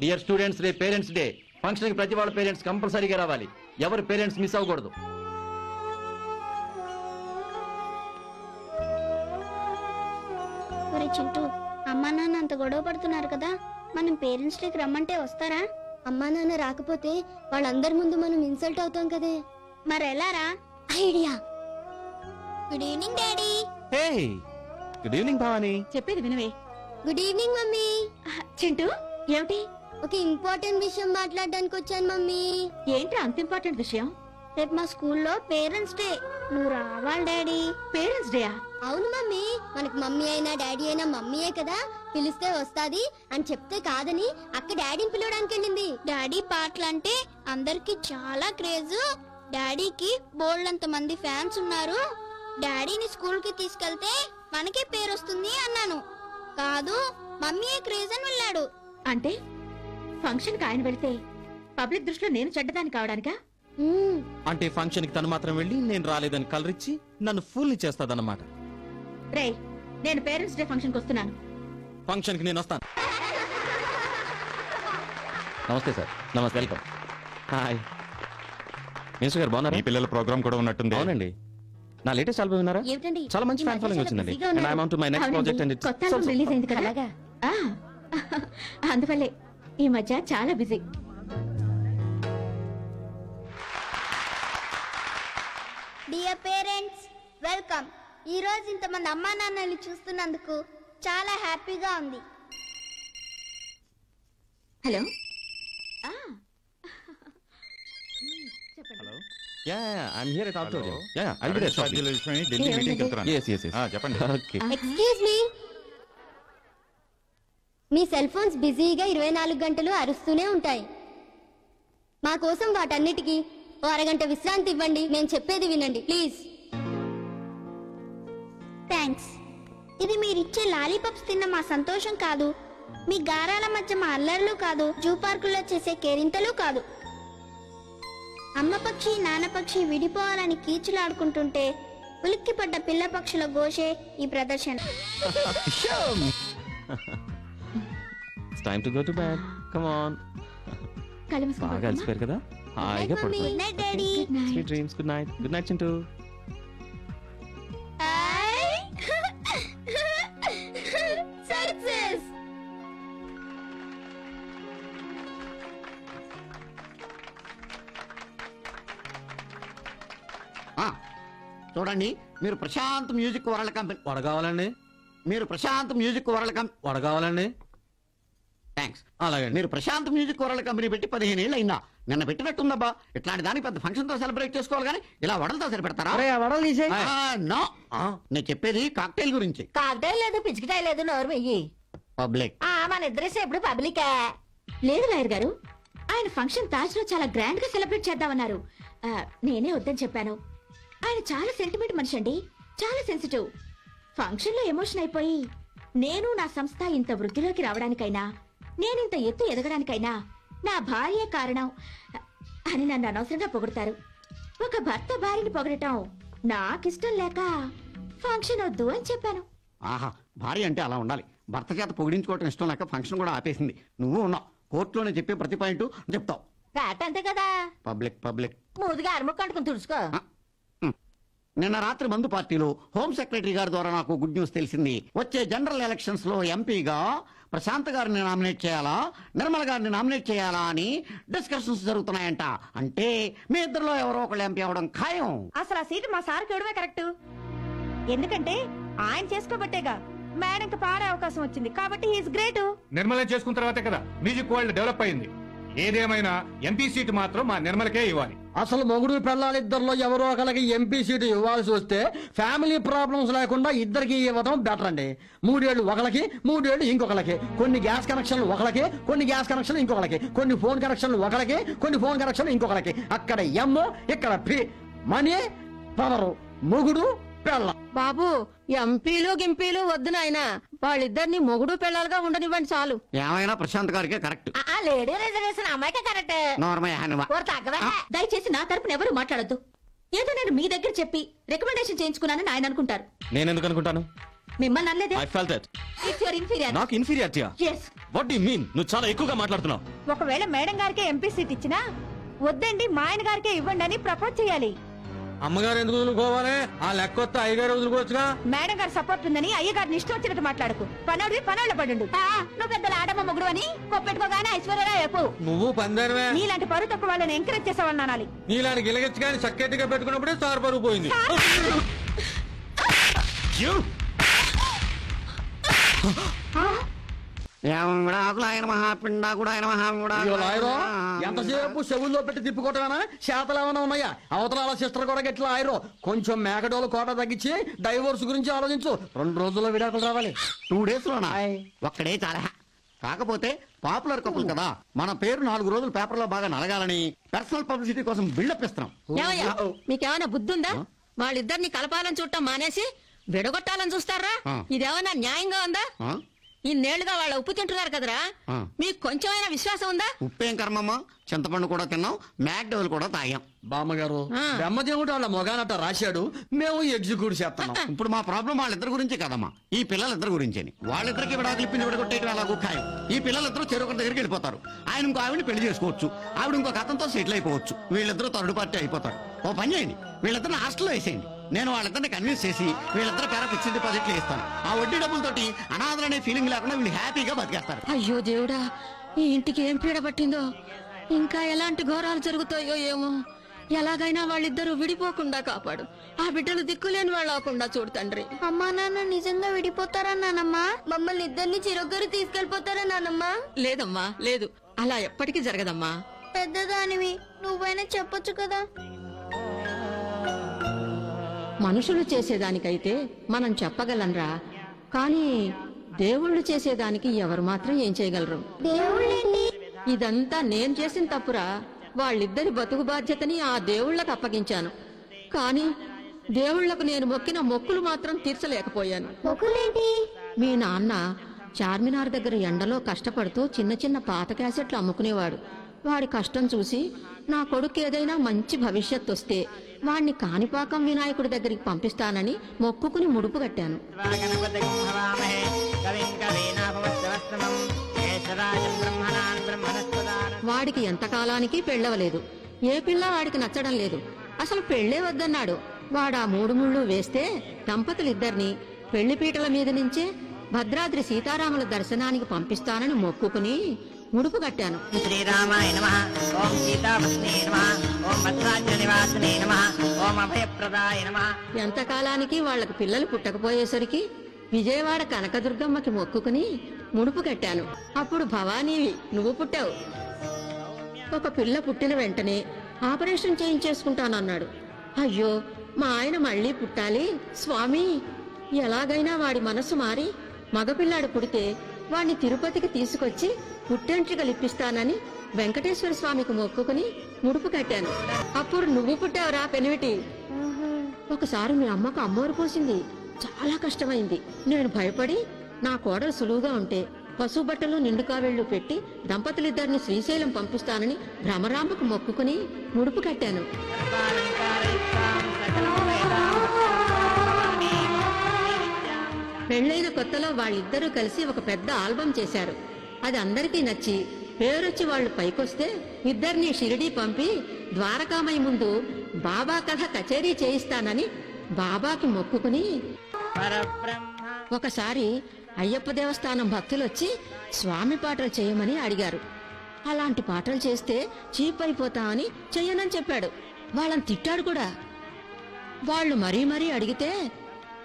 Dear students, రేపు parents day. Function కి ప్రతి వాళ్ళ పేరెంట్స్ కంపల్సరీగా రావాలి. ఎవరు పేరెంట్స్ మిస్ అవ్వకూడదు. చింటూ, అమ్మా నాన్న అంత గొడవ పడుతున్నారు కదా, మనం పేరెంట్స్ డేకి రమ్మంటే వస్తారా? అమ్మా నాన్న రాకపోతే వాళ్ళందరి ముందు మనం ఇన్సల్ట్ అవుతాం కదే. మరెలారా? Idea. Good evening daddy. Hey, good evening Bhavani. చెప్పేది వినవే. Good evening mummy. చింటూ, ఏమిటి? ఒక ఇంపార్టెంట్ విషయం మాట్లాడడానికి వచ్చాను మమ్మీ. ఏంటి అంత ఇంపార్టెంట్ విషయం? రేపు మా స్కూల్లో పేరెంట్స్ డే, నువ్వు రావాలి డాడీ. పేరెంట్స్ డేయా? అవును మమ్మీ, మనకు మమ్మీ అయినా డాడీ అయినా మమ్మీయే కదా, పిలిస్తే వస్తాది అని చెప్తే కాదని అక్క డాడీని పిలవడానికి వెళ్ళింది. డాడీ పాటలు అంటే అందరికి చాలా క్రేజ్. డాడీకి బోల్డంత మంది ఫ్యాన్స్ ఉన్నారు. డాడీని స్కూల్ కి తీసుకెళ్తే మనకే పేరు వస్తుంది అన్నాను. కాదు, మమ్మీయే క్రేజ్ అని వెళ్ళాడు. అంటే ఫంక్షన్ కి ఆయన వెళ్తే పబ్లిక్ దృష్టిలో నేను చెడ్డదాన్ని కావడానికా? అంటే ఫంక్షన్ కి తను మాత్రం వెళ్ళి నేను రాలేదని కలరిచ్చి నన్ను ఫుల్ చేస్తాదన్నమాట. రే, నేను పేరెంట్స్ డే ఫంక్షన్ కి వస్తున్నాను. ఫంక్షన్ కి నేను వస్తాను. నమస్తే సార్. నమస్తే, వెల్కమ్. హాయ్ మినిస్టర్ గారు, బాగున్నారా? మీ పిల్లల ప్రోగ్రామ్ కూడా ఉన్నట్టుంది. అవునండి, నా లేటెస్ట్ ఆల్బమ్ విన్నారా? ఏమిటండి? చాలా మంచి ఫ్యాన్ ఫాలోయింగ్ వచ్చిందండి. And I'm on to my next project and it's కొత్త ఆల్బమ్ రిలీజ్ అయింది కదా. అందువల్లే ఈ మధ్య చాలా బిజీ. Dear parents, welcome. ఈ రోజు ఇంతమంది అమ్మా నాన్నల్ని చూస్తున్నందుకు చాలా హ్యాపీగా ఉంది. Hello. Hello. I'm here at Auditorium. I'll be there shortly. Delhi meeting వెళ్తున్నాను. Yes. చెప్పండి. Okay. Excuse me. మీ సెల్ ఫోన్స్ బిజీగా 24 గంటలు అరుస్తూనే ఉంటాయి. మా కోసం వాటన్నిటికీ ఓ అరగంట విశ్రాంతి ఇవ్వండి. నేను చెప్పేది వినండి ప్లీజ్. థ్యాంక్స్. ఇది మీరిచ్చే లాలీపాప్స్ తిన్న మా సంతోషం కాదు, మీ గారాల మధ్య మా అల్లర్లు కాదు, జూ పార్కుల్లో చేసే కేరింతలు కాదు. అమ్మ పక్షి నాన్న పక్షి విడిపోవాలని కీచులాడుకుంటుంటే ఉలిక్కిపడ్డ పిల్ల పక్షుల ఘోషే ఈ ప్రదర్శన. It's time to go to bed. Come on. బాగా అలసిపోయారు కదా, హాయిగా పడుకోండి. Good night daddy. Sweet dreams. Good night. Good night, Chintu. Success. చూడండి, మీరు ప్రశాంత్ మ్యూజిక్ వరల్డ్ కంపెనీ వడగావాలండి. మీరు ప్రశాంత్ మ్యూజిక్ వరల్డ్ కంపెనీ వడగావాలండి. థ్యాంక్స్. అలాగే. మీరు ప్రశాంత్ మ్యూజిక్ వరల్డ్ కంపెనీ పెట్టి 15 ఏళ్ళు అయిందా? నిన్న పెట్టినట్టుందబ్బా. ఇట్లాంటి దానికి పెద్ద ఫంక్షన్ తో సెలబ్రేట్ చేసుకోవాలి కానీ ఇలా వడలతో సరిపెడతారా? నో, నేను చెప్పేది కాక్టైల్ గురించి. కాకటాయి లేదు, పిచ్చికిటాయి లేదు, నోరు వెయ్యి. పబ్లిక్. మన ఇద్దరేసి ఎప్పుడు పబ్లికే. లేదు లాయర్ గారు, ఆయన ఫంక్షన్ తాజ్ లో చాలా గ్రాండ్ గా సెలబ్రేట్ చేద్దామన్నారు. నేనే వద్దని చెప్పాను. ఆయన చాలా సెంటిమెంట్ మనిషి అండి, చాలా సెన్సిటివ్. ఫంక్షన్ లో ఎమోషన్ అయిపోయి నేను నా సంస్థ ఇంత వృద్ధిలోకి రావడానికైనా, నేనింత ఎత్తు ఎదగడానికైనా నా భార్య కారణం అని నన్ను అనవసరంగా పొగుడతారు. ఒక భర్త భార్యని పొగడటం నాకిష్టం లేక ఫంక్షన్ వద్దు అని చెప్పాను. ఆహా, భార్య అంటే అలా ఉండాలి. భర్త చేత పొగిడించుకోవటం ఇష్టం లేక ఫంక్షన్ కూడా ఆపేసింది. నువ్వు ఉన్నావు. కోర్టులోనే చెప్పే ప్రతి పాయింట్ చెప్తావు. ఫ్యాట్ అంతే కదా. పబ్లిక్. మూదుగా అరుముక్కు అంటుకుని తుడుచుకో. నిన్న రాత్రి మందు పార్టీలో హోమ్ సెక్రటరీ గారి ద్వారా నాకు గుడ్ న్యూస్ తెలిసింది. వచ్చే జనరల్ ఎలక్షన్స్ లో ఎంపీగా ప్రశాంత్ గారిని నామినేట్ చేయాలా, నిర్మల గారిని నామినేట్ చేయాలా అని డిస్కషన్స్ జరుగుతున్నాయంట. అంటే మీ ఇద్దరులో ఎవరో ఒకళ్ళు ఎంపీ అవడం ఖాయం. అసలు ఆ సీటు మా సార్కి ఇవ్వడమే కరెక్ట్. ఎందుకంటే ఆయన చేసుకోబట్టేగా మేడంకి పాడే అవకాశం వచ్చింది. కాబట్టి హీస్ గ్రేట్. నిర్మల చేసుకున్న తర్వాతే కదా మ్యూజిక్ వరల్డ్ డెవలప్ అయింది. ఏదేమైనా ఎంపీ సీటు మాత్రం మా నిర్మలకే ఇవ్వాలి. అసలు మొగుడు పిల్లలిద్దరిలో ఎవరో ఒకరికి ఎంపీ సీటు ఇవ్వాల్సి వస్తే ఫ్యామిలీ ప్రాబ్లమ్స్ లేకుండా ఇద్దరికి ఇవ్వడం బెటర్ అండి. 3 ఏళ్ళు ఒకరికి, 3 ఏళ్ళు ఇంకొకరికి. కొన్ని గ్యాస్ కనెక్షన్లు ఒకరికి, కొన్ని గ్యాస్ కనెక్షన్లు ఇంకొకరికి. కొన్ని ఫోన్ కనెక్షన్లు ఒకరికి, కొన్ని ఫోన్ కనెక్షన్లు ఇంకొకరికి. అక్కడ ఎమ్, ఇక్కడ పి. మనీ, పవరు, మొగుడు పిల్ల. బాబు, ఎంపీలు గింపీలు వద్దు నాయన, వాళ్ళిద్దరిని మొగుడు పిల్లలుగా ఉండనివ్వండి చాలు. ఏమైనా ప్రశాంత్ గారికే కరెక్ట్. లేడీ రిజర్వేషన్ అమ్మాయికే కరెక్ట్. దయచేసి నా తరపున ఎవరు మాట్లాడద్దు. ఏదో నేను మీ దగ్గర చెప్పి రికమెండేషన్ చేయించుకున్నానని ఆయన అనుకుంటారు. నేను ఎందుకు అనుకుంటాను? మిమ్మల్ని అనలేదే. I felt that. It's your inferior. నాకు ఇన్ఫీరియారిటీయా? Yes. What do you mean? నువ్వు చాలా ఎక్కువగా మాట్లాడుతున్నావు. ఒకవేళ మేడం గారికే ఎంపీ సీట్ ఇచ్చినా వద్దండి మా ఆయన గారికే ఇవ్వండి అని ప్రపోజ్ చేయాలి. అమ్మగారు ఎందుకు వదులుకోవాలి? ఆ లెక్క వస్తే అయ్యగారు వదులుకోవచ్చుగా. మేడం గారు సపోర్ట్ ఉందని అయ్యగారిని ఇష్టం వచ్చినట్టు మాట్లాడుకు. పనోడివి పనోళ్ళ పడు. నువ్వు పెద్దల ఆడమ్మ మొగుడు అని కొప్పెట్టుకోగానే ఐశ్వర్యరావు చెప్పు. నువ్వు పందానివే. నీలాంటి పరువు తక్కువ వాళ్ళని ఎంకరేజ్ చేసేవాళ్ళని అనాలి. నీలాంటి గిలగచ్చి కానీ సక్కెట్గా పెట్టుకున్నప్పుడే స్టార్ పరుగు పోయింది. ఎంతసేపు చెవుల్లో పెట్టి తిప్పుకోవటమేనా? చేతలు ఏమైనా ఉన్నాయా? అవతల సిస్టర్ కూడా గట్లా ఆయరో. కొంచెం మేకడోలు కోట తగ్గించి డైవోర్స్ గురించి ఆలోచించు. 2 రోజుల్లో విడాకులు రావాలి. 2 days లోనా? ఒక్కడే చాలా. కాకపోతే పాపులర్ కపుల్ కదా, మన పేరు 4 రోజులు పేపర్లో బాగా నలగాలని పర్సనల్ పబ్లిసిటీ కోసం బిల్డప్ ఇస్తున్నాం. మీకేమైనా బుద్ధి ఉందా? వాళ్ళిద్దరిని కలపాలని చూడటం మానేసి విడగొట్టాలని చూస్తారా? ఇదేమన్నా న్యాయంగా ఉందా? ఇన్నేళ్లుగా వాళ్ళ ఉప్పు తింటున్నారు కదరా, మీకు కొంచెమైనా విశ్వాసం ఉందా? ఉప్పేం కర్మమ్మా, చింతపండు కూడా తిన్నాం, మ్యాక్డోల్ కూడా తాగాం. బామ్మగారు, బ్రహ్మదేవుడు వాళ్ళ మొగానట రాశాడు, మేము ఎగ్జిక్యూట్ చేస్తాం. ఇప్పుడు మా ప్రాబ్లం వాళ్ళిద్దరి గురించే కదమ్మా, ఈ పిల్లలిద్దరి గురించి. వాళ్ళిద్దరికి విడాకులు ఇప్పించి విడగొట్టేయడం ఎలాగో ఖాయం. ఈ పిల్లలిద్దరూ చెరొకరి దగ్గరికి వెళ్ళిపోతారు. ఆయన ఇంకో ఆవిడని పెళ్లి చేసుకోవచ్చు, ఆవిడ ఇంకొక అతనితో సెటిల్ అయిపోవచ్చు. వీళ్ళిద్దరూ థర్డ్ పార్టీ అయిపోతారు. ఓ పని చేయండి, వీళ్ళిద్దరిని హాస్టల్లో వేసేయండి. నేను వాళ్ళిద్దరిని కన్విన్స్ చేసి వీళ్ళిద్దరు పేర ఫిక్స్డ్ డిపాజిట్లు ఇస్తాను. ఆ వడ్డీ డబ్బులతోటి అనాథలనే ఫీలింగ్ లేకుండా వీళ్ళు హ్యాపీగా బతికేస్తారు. అయ్యో దేవుడా, ఈ ఇంటికి ఏం పీడ పట్టిందో, ఇంకా ఎలాంటి ఘోరాలు జరుగుతాయో ఏమో. ఎలాగైనా వాళ్ళిద్దరూ విడిపోకుండా కాపాడు. ఆ బిడ్డలు దిక్కులేని వాళ్ళు అవ్వకుండా చూడు తండ్రి. అమ్మా నాన్న నిజంగా విడిపోతారా నానమ్మా? మమ్మల్ని ఇద్దరిని చిరొగ్గరు తీసుకెళ్లిపోతారా నానమ్మా? లేదమ్మా, లేదు, అలా ఎప్పటికీ జరగదమ్మా. పెద్దదానివి, నువ్వైనా చెప్పొచ్చు కదా. మనుషులు చేసేదానికైతే మనం చెప్పగలంరా, కానీ దేవుళ్ళు చేసేదానికి ఎవరు మాత్రం ఏం చేయగలరు? దేవుళ్ళేంటి? ఇదంతా నేను చేసిన తప్పురా. వాళ్ళిద్దరి బతుకు బాధ్యతని ఆ దేవుళ్లకు అప్పగించాను, కానీ దేవుళ్లకు నేను మొక్కిన మొక్కులు మాత్రం తీర్చలేకపోయాను. మొక్కులేంటి? మీ నాన్న చార్మినార్ దగ్గర ఎండలో కష్టపడుతూ చిన్న చిన్న పాత క్యాసెట్లు అమ్ముకునేవాడు. వాడి కష్టం చూసి నా కొడుకు ఏదైనా మంచి భవిష్యత్తు వస్తే వాణ్ణి కాణిపాకం వినాయకుడి దగ్గరికి పంపిస్తానని మొక్కుకుని ముడుపు కట్టాను. వాడికి ఎంతకాలానికి పెళ్ళవలేదు. ఏ పిల్ల వాడికి నచ్చడం లేదు. అసలు పెళ్లే వద్దన్నాడు. వాడా 3 ముళ్ళు వేస్తే దంపతులిద్దరిని పెళ్లిపీటల మీద నుంచే భద్రాద్రి సీతారాముల దర్శనానికి పంపిస్తానని మొక్కుకుని ముడుపు కట్టాను. శ్రీరామాయ నమః, ఓం సీతాపత్న్యై నమః, ఓం భద్రాద్రి నివాసినే నమః, ఓం అభయప్రదాయ నమః. ఎంతకాలానికి వాళ్లకు పిల్లలు పుట్టకపోయేసరికి విజయవాడ కనకదుర్గమ్మకి మొక్కుకుని ముడుపు కట్టాను. అప్పుడు భవానీవి నువ్వు పుట్టావు. ఒక పిల్ల పుట్టిన వెంటనే ఆపరేషన్ చేయించేసుకుంటానన్నాడు. అయ్యో, మా ఆయన మళ్లీ పుట్టాలి స్వామి, ఎలాగైనా వాడి మనసు మారి మగపిల్లాడు పుడితే వాణ్ణి తిరుపతికి తీసుకొచ్చి పుట్టెంట్రికలు ఇప్పిస్తానని వెంకటేశ్వర స్వామికి మొక్కుకుని ముడుపు కట్టాను. అప్పుడు నువ్వు పుట్టావురా పెనివిటి. ఒకసారి మీ అమ్మకు అమ్మోరు పోసింది, చాలా కష్టమైంది. నేను భయపడి నా కోడలు సులువుగా ఉంటే పశువు బట్టలు నిండుకావేళ్లు పెట్టి దంపతులిద్దరిని శ్రీశైలం పంపిస్తానని భ్రమరాంబకు మొక్కుకుని ముడుపు కట్టాను. పెళ్లైన కొత్తలో వాళ్ళిద్దరూ కలిసి ఒక పెద్ద ఆల్బం చేశారు. అది అందరికీ నచ్చి పేరొచ్చి వాళ్ళు పైకొస్తే ఇద్దరిని షిరిడీ పంపి ద్వారకామయ్య ముందు బాబా కథ కచేరీ చేయిస్తానని బాబాకి మొక్కుకుని. ఒకసారి అయ్యప్ప దేవస్థానం భక్తులొచ్చి స్వామి పాటలు చేయమని అడిగారు. అలాంటి పాటలు చేస్తే చీప్ అయిపోతామని చెయ్యనని చెప్పాడు. వాళ్ళని తిట్టాడు కూడా. వాళ్ళు మరీ మరీ అడిగితే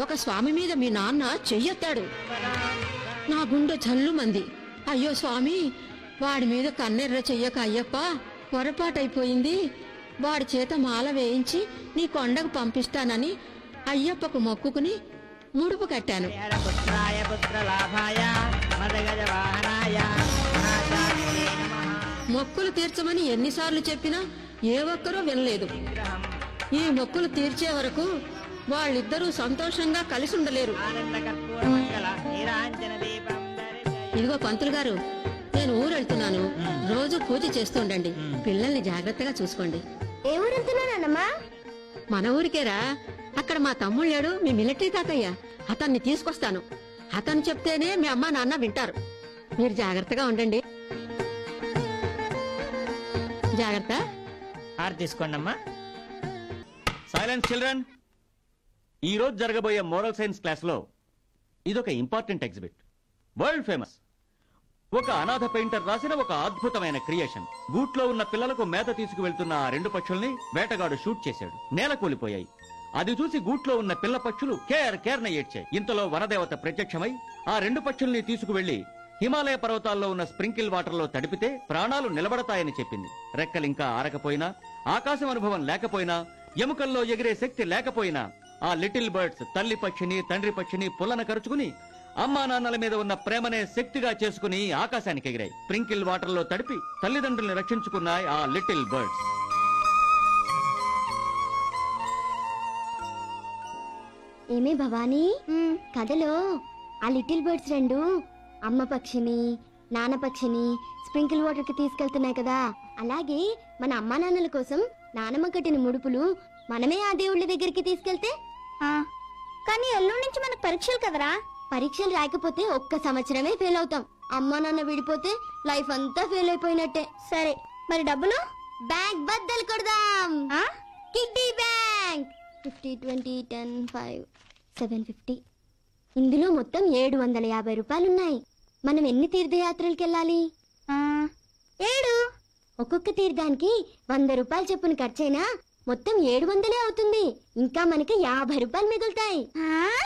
ఒక స్వామి మీద మీ నాన్న చెయ్యెత్తాడు. నా గుండె జల్లుమంది. అయ్యో స్వామి, వాడి మీద కన్నెర్ర చెయ్యక అయ్యప్ప, పొరపాటైపోయింది. వాడి చేత మాల వేయించి నీ కొండకు పంపిస్తానని అయ్యప్పకు మొక్కుకుని ముడుపు కట్టాను. మొక్కులు తీర్చమని ఎన్నిసార్లు చెప్పినా ఏ ఒక్కరూ వినలేదు. ఈ మొక్కులు తీర్చే వరకు వాళ్ళిద్దరూ సంతోషంగా కలిసి ఉండలేరు. ఇదిగో పంతులు గారు, నేను ఊరెళ్తున్నాను. రోజు పూజ చేస్తుండండి. పిల్లల్ని జాగ్రత్తగా చూసుకోండి. ఏ ఊరెళ్తున్నానమ్మా? మన ఊరికేరా. అక్కడ మా తమ్ముడు లేడు, మీ మిలిటరీ తాతయ్య. అతన్ని తీసుకొస్తాను. అతను చెప్తేనే మీ అమ్మ నాన్న వింటారు. మీరు జాగ్రత్తగా ఉండండి. జాగ్రత్త. తీసుకోండి అమ్మా. Silence children. ఈ రోజు జరగబోయే మోరల్ సైన్స్ క్లాస్ లో ఇదొక ఇంపార్టెంట్ ఎగ్జిబిట్. World famous. ఒక అనాథ పెయింటర్ రాసిన ఒక అద్భుతమైన క్రియేషన్. గూట్లో ఉన్న పిల్లలకు మేత తీసుకువెళ్తున్న ఆ 2 పక్షుల్ని వేటగాడు షూట్ చేశాడు. నేల కూలిపోయాయి. అది చూసి గూట్లో ఉన్న పిల్ల పక్షులు కేర్న ఏడ్చాయి. ఇంతలో వనదేవత ప్రత్యక్షమై ఆ 2 పక్షుల్ని తీసుకువెళ్లి హిమాలయ పర్వతాల్లో ఉన్న స్ప్రింకిల్ వాటర్ లో తడిపితే ప్రాణాలు నిలబడతాయని చెప్పింది. రెక్కలింకా ఆరకపోయినా, ఆకాశం అనుభవం లేకపోయినా, ఎముకల్లో ఎగిరే శక్తి లేకపోయినా ఆ లిటిల్ బర్డ్స్ తల్లి పక్షిని తండ్రి పక్షిని పుల్లన కరుచుకుని అమ్మా నాన్నల మీద ఉన్న ప్రేమనే శక్తిగా చేసుకుని ఆకాశానికి ఎగిరాయి. స్ప్రింకిల్ వాటర్ లో తడిపి తల్లిదండ్రుల్ని రక్షించుకున్నాయి ఆ లిటిల్ బర్డ్స్. ఏమే భవానీ, కథలో ఆ లిటిల్ బర్డ్స్ 2 అమ్మ పక్షిని నాన్న పక్షిని స్ప్రింకిల్ వాటర్ కి తీసుకెళ్తున్నాయి కదా, అలాగే మన అమ్మా నాన్నల కోసం నానమ్మ కట్టిన ముడుపులు మనమే ఆ దేవుళ్ళ దగ్గరికి తీసుకెళ్తే. కానీ ఎల్లుండి నుంచి మనకు పరీక్షలు కదరా. పరీక్షలు రాకపోతే ఒక్క సంవత్సరమే ఫెయిల్ అవుతాం. అమ్మా నాన్న విడిపోతే లైఫ్ అంతా ఫెయిల్ అయిపోయినట్టే. సరే, మరి డబ్బులు బ్యాంక్ బద్దలు కొడదాం. Kiddie bank 50, 20, 10, 5, 750. ఇందులో మొత్తం 750 రూపాయలున్నాయి. మనం ఎన్ని తీర్థయాత్రలకు వెళ్ళాలి? 7. ఒక్కొక్క తీర్థానికి 100 రూపాయలు చొప్పున ఖర్చైనా మొత్తం 700 అవుతుంది. ఇంకా మనకి 50 రూపాయలు మిగులుతాయి.